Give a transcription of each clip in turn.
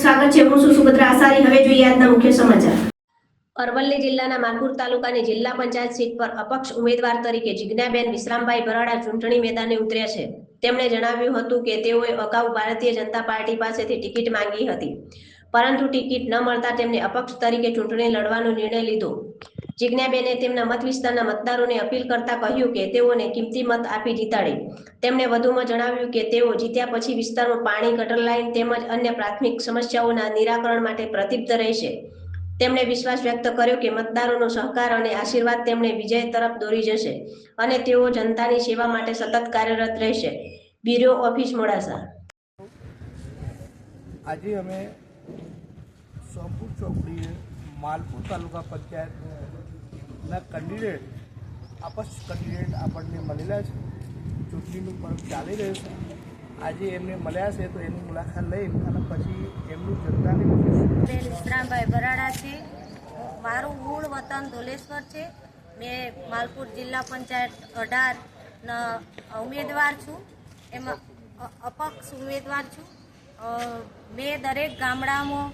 સ્વાગત છે। હું છું સુભદ્રા આસારી। હવે જોઈએ આજના મુખ્ય સમાચાર। અરવલ્લી જિલ્લાના માલપુર તાલુકાની જિલ્લા પંચાયત સીટ પર અપક્ષ ઉમેદવાર તરીકે જિજ્ઞાબેન વિશ્રામભાઈ ભરાડા ચૂંટણી મેદાને ઉતર્યા છે। તેમણે જણાવ્યું હતું કે તેઓએ અગાઉ ભારતીય જનતા પાર્ટી પાસેથી ટિકિટ માંગી હતી, પરંતુ ટિકિટ ન મળતા તેમને અપક્ષ તરીકે ચૂંટણી લડવાનો નિર્ણય લીધો। જિજ્ઞાબેને તેમના મત વિસ્તારના મતદારોને અપીલ કરતા કહ્યું કે તેઓને કિંમતી મત આપી જીતાડે। તેમણે વધુમાં જણાવ્યું કે તેઓ જીત્યા પછી વિસ્તારમાં પાણી, ગટર લાઇન તેમજ અન્ય પ્રાથમિક સમસ્યાઓના નિરાકરણ માટે પ્રતિબદ્ધ રહેશે। તેમણે વિશ્વાસ વ્યક્ત કર્યો કે મતદારોનો સહકાર અને આશીર્વાદ તેમને વિજય તરફ દોરી જશે અને તેઓ જનતાની સેવા માટે સતત કાર્યરત રહેશે। Bureau office Modasa. આજે અમે સોમપુર ચોકડીએ માલપુર તાલુકા પંચાયતના કેન્ડિડેટ અપક્ષ કેન્ડિડેટ આપણને મળેલા છે। ચૂંટણીનું પર્વ ચાલી રહ્યું છે। આજે એમને મળ્યા છે તો એની મુલાકાત લઈ અને પછી એમનું જનતાને વિશ્રામભાઈ ભરાડા છે। મારું મૂળ વતન ધોલેશ્વર છે। મેં માલપુર જિલ્લા પંચાયત 18ના ઉમેદવાર છું, એમાં અપક્ષ ઉમેદવાર છું। મેં દરેક ગામડામાં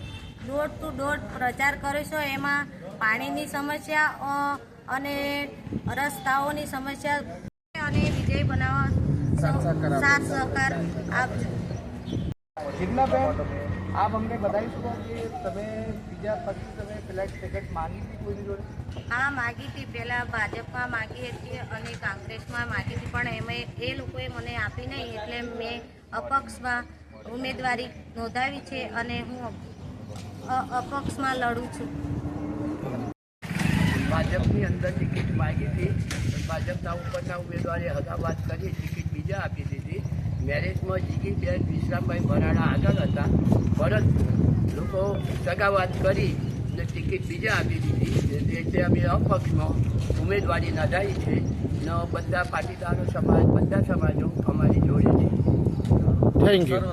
ડોર ટુ ડોર પ્રચાર કર્યો છે। એમાં પાણીની સમસ્યા અને રસ્તાઓની સમસ્યા અને વિજય બનાવવા સાથ સહકાર આપજો। જિજ્ઞાબેન, આપ અમને બતાવી શકો કે તમે બીજા પછી તમે પેલા ટિકિટ માંગી હતી કોઈની જોડે? હા, માગી હતી। પહેલાં ભાજપમાં માગી હતી અને કોંગ્રેસમાં માગી હતી, પણ એ લોકોએ મને આપી નહીં, એટલે મેં અપક્ષમાં ઉમેદવારી નોંધાવી છે અને હું અપક્ષમાં લડું છું। ભાજપની અંદર ટિકિટ માગી હતી, ભાજપના ઉપરના ઉમેદવારે હદાબાદ કરી ટિકિટ બીજા આપી દીધી। મેરેજમાં જીગીબેન વિશ્રામભાઈ ભરાડા આગળ હતા, પરંતુ લોકો સગાવાદ કરી અને ટિકિટ બીજા આપી દીધી, એટલે અમે અપક્ષમાં ઉમેદવારી નોંધાવી છે ને બધા પાટીદારો સમાજ, બધા સમાજો અમારી જોડે છે। Thank you.